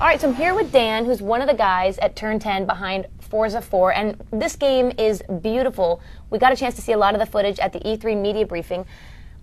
All right, so I'm here with Dan, who's one of the guys at Turn 10 behind Forza 4, and this game is beautiful. We got a chance to see a lot of the footage at the E3 media briefing.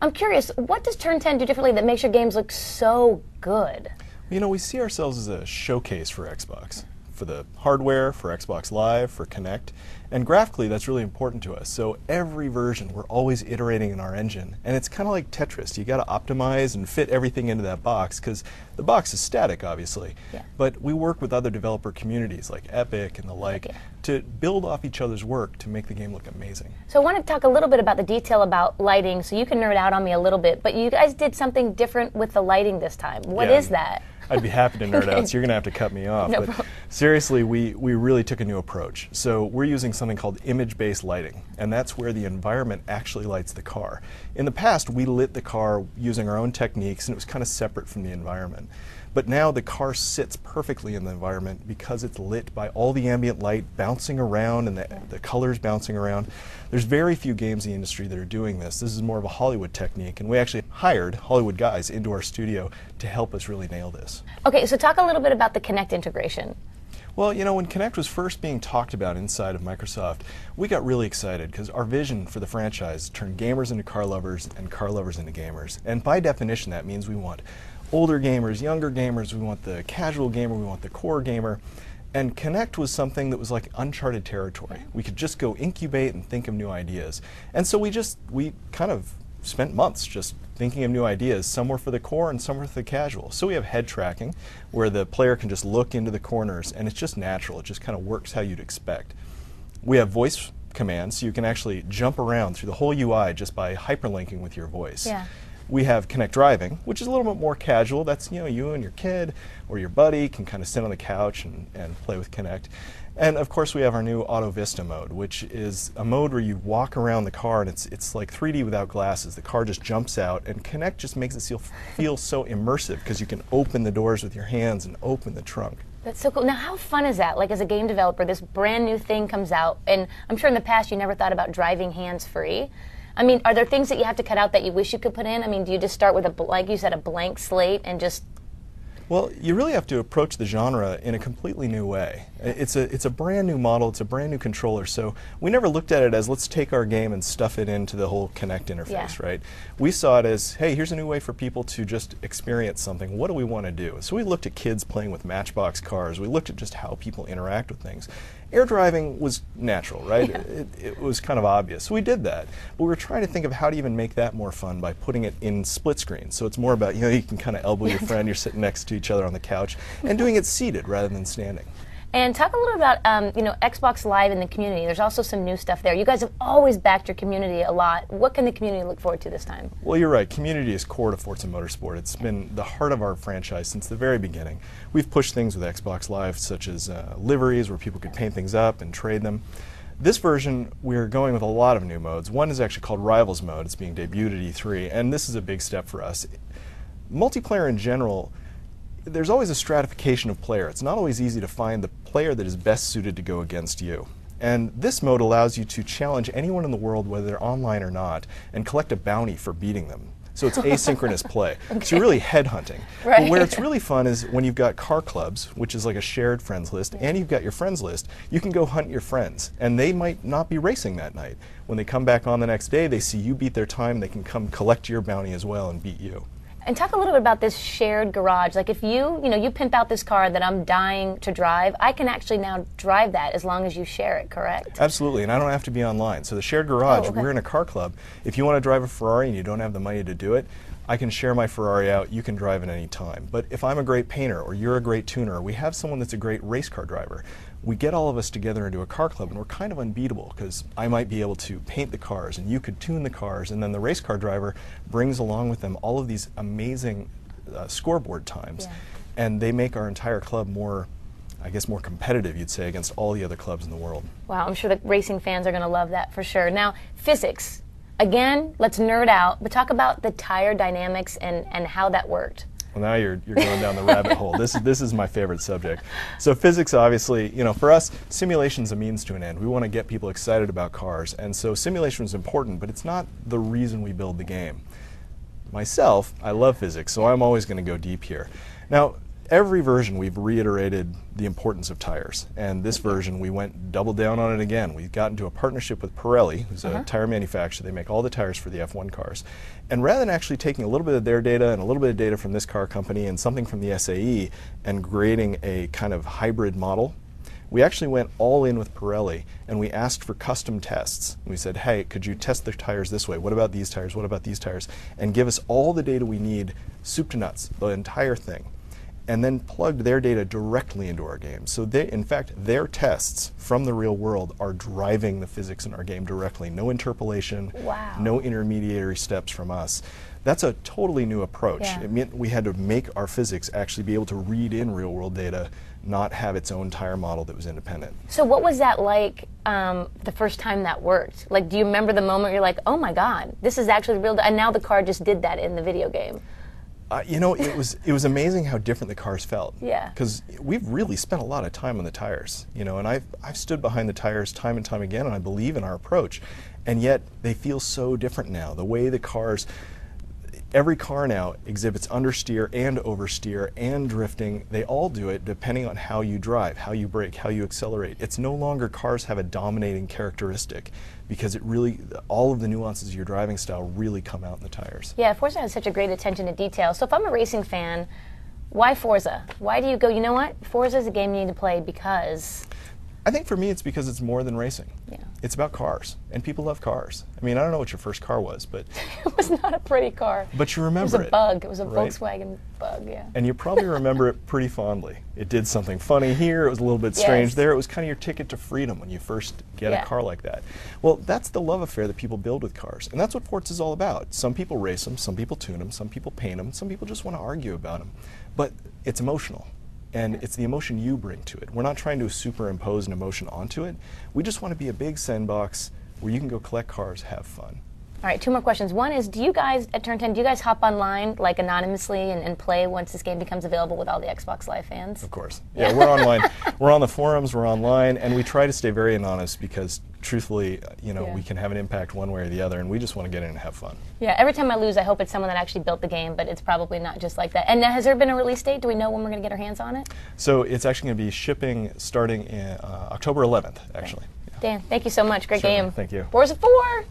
I'm curious, what does Turn 10 do differently that makes your games look so good? You know, we see ourselves as a showcase for Xbox, for the hardware, for Xbox Live, for Kinect, and graphically that's really important to us. So every version we're always iterating in our engine, and it's kind of like Tetris. You got to optimize and fit everything into that box because the box is static, obviously. Yeah. But we work with other developer communities like Epic and the like to build off each other's work to make the game look amazing. So I want to talk a little bit about the detail about lighting, so you can nerd out on me a little bit. But you guys did something different with the lighting this time. What is that? I'd be happy to nerd out, so you're going to have to cut me off. No but problem. Seriously, we really took a new approach. So we're using something called image-based lighting, and that's where the environment actually lights the car. In the past, we lit the car using our own techniques, and it was kind of separate from the environment. But now the car sits perfectly in the environment because it's lit by all the ambient light bouncing around and the colors bouncing around. There's very few games in the industry that are doing this. This is more of a Hollywood technique, and we actually hired Hollywood guys into our studio to help us really nail this. Okay, so talk a little bit about the Kinect integration. Well, you know, when Kinect was first being talked about inside of Microsoft, we got really excited because our vision for the franchise turned gamers into car lovers and car lovers into gamers. And by definition, that means we want older gamers, younger gamers, we want the casual gamer, we want the core gamer. And Kinect was something that was like uncharted territory. We could just go incubate and think of new ideas. And so we kind of spent months just thinking of new ideas. Some were for the core and some were for the casual. So we have head tracking where the player can just look into the corners and it's just natural. It just kind of works how you'd expect. We have voice commands, so you can actually jump around through the whole UI just by hyperlinking with your voice. Yeah. We have Kinect driving, which is a little bit more casual. That's, you know, you and your kid or your buddy can kind of sit on the couch and play with Kinect. And of course we have our new Auto Vista mode, which is a mode where you walk around the car and it's like 3D without glasses. The car just jumps out, and Kinect just makes it feel so immersive because you can open the doors with your hands and open the trunk. That's so cool. Now, how fun is that? Like, as a game developer, this brand new thing comes out, and I'm sure in the past you never thought about driving hands-free. I mean, are there things that you have to cut out that you wish you could put in? I mean, do you just start with, like you said, a blank slate and just... Well, you really have to approach the genre in a completely new way. It's a brand new model, it's a brand new controller, so we never looked at it as let's take our game and stuff it into the whole Kinect interface, right? We saw it as, hey, here's a new way for people to just experience something. What do we want to do? So we looked at kids playing with Matchbox cars, we looked at just how people interact with things. Air driving was natural, right? Yeah. It was kind of obvious, so we did that. But we were trying to think of how to even make that more fun by putting it in split screen. So it's more about, you know, you can kind of elbow your friend, you're sitting next to each other on the couch, and doing it seated rather than standing. And talk a little about, you know, Xbox Live and the community. There's also some new stuff there. You guys have always backed your community a lot. What can the community look forward to this time? Well, you're right. Community is core to Forza Motorsport. It's been the heart of our franchise since the very beginning. We've pushed things with Xbox Live, such as liveries, where people could paint things up and trade them. This version, we're going with a lot of new modes. One is actually called Rivals Mode. It's being debuted at E3, and this is a big step for us. Multiplayer in general, there's always a stratification of player. It's not always easy to find the player that is best suited to go against you. And this mode allows you to challenge anyone in the world, whether they're online or not, and collect a bounty for beating them. So it's asynchronous play. Okay. So you're really headhunting. Right. But where it's really fun is when you've got car clubs, which is like a shared friends list, and you've got your friends list, you can go hunt your friends. And they might not be racing that night. When they come back on the next day, they see you beat their time, they can come collect your bounty as well and beat you. And talk a little bit about this shared garage. Like, if you pimp out this car that I'm dying to drive, I can actually now drive that as long as you share it, correct? Absolutely, and I don't have to be online. So the shared garage, we're in a car club. If you want to drive a Ferrari and you don't have the money to do it, I can share my Ferrari out, you can drive it any time. But if I'm a great painter, or you're a great tuner, or we have someone that's a great race car driver, we get all of us together into a car club, and we're kind of unbeatable because I might be able to paint the cars and you could tune the cars, and then the race car driver brings along with them all of these amazing scoreboard times. Yeah. And they make our entire club more, I guess, more competitive, you'd say, against all the other clubs in the world. Wow, I'm sure the racing fans are going to love that for sure. Now, physics. Again, let's nerd out, but talk about the tire dynamics and how that worked. Well, now you're going down the rabbit hole. This is my favorite subject. So physics, obviously, you know, for us, simulation's a means to an end. We want to get people excited about cars, and so simulation is important, but it's not the reason we build the game. Myself, I love physics, so I'm always going to go deep here. Now, every version we've reiterated the importance of tires, and this version we went double down on it again. We got into a partnership with Pirelli, who's a tire manufacturer. They make all the tires for the F1 cars. And rather than actually taking a little bit of their data and a little bit of data from this car company and something from the SAE and creating a kind of hybrid model, we actually went all in with Pirelli, and we asked for custom tests. We said, hey, could you test the tires this way? What about these tires? What about these tires? And give us all the data we need, soup to nuts, the entire thing. And then plugged their data directly into our game. So in fact, their tests from the real world are driving the physics in our game directly. No interpolation, no intermediary steps from us. That's a totally new approach. Yeah. It meant we had to make our physics actually be able to read in real world data, not have its own tire model that was independent. So what was that like the first time that worked? Like, do you remember the moment you're like, oh my God, this is actually real, and now the car just did that in the video game? You know, it was amazing how different the cars felt. Yeah. Because we've really spent a lot of time on the tires, you know, and I've stood behind the tires time and time again, and I believe in our approach, and yet they feel so different now. The way the cars, every car now exhibits understeer and oversteer and drifting. They all do it depending on how you drive, how you brake, how you accelerate. It's no longer cars have a dominating characteristic, because it really, all of the nuances of your driving style really come out in the tires. Yeah, Forza has such a great attention to detail. So if I'm a racing fan, why Forza? Why do you go, you know what, Forza is a game you need to play because? I think for me it's because it's more than racing. Yeah. It's about cars, and people love cars. I mean, I don't know what your first car was, but It was not a pretty car. but you remember it. It was a Bug. It was a right? Volkswagen Bug, yeah. And you probably remember it pretty fondly. It did something funny here, it was a little bit strange there. It was kind of your ticket to freedom when you first get a car like that. Well, that's the love affair that people build with cars, and that's what Forza is all about. Some people race them, some people tune them, some people paint them, some people just want to argue about them. But it's emotional. And it's the emotion you bring to it. We're not trying to superimpose an emotion onto it. We just want to be a big sandbox where you can go collect cars, have fun. All right, 2 more questions. One is, do you guys, at Turn 10, do you guys hop online, like anonymously, and play once this game becomes available with all the Xbox Live fans? Of course. Yeah, we're online. We're on the forums, we're online, and we try to stay very anonymous because, truthfully, you know, we can have an impact one way or the other, and we just want to get in and have fun. Yeah, every time I lose, I hope it's someone that actually built the game, but it's probably not just like that. And has there been a release date? Do we know when we're going to get our hands on it? So it's actually going to be shipping starting in October 11th, actually. Dan, thank you so much. Great Sure. game. Thank you. Forza 4!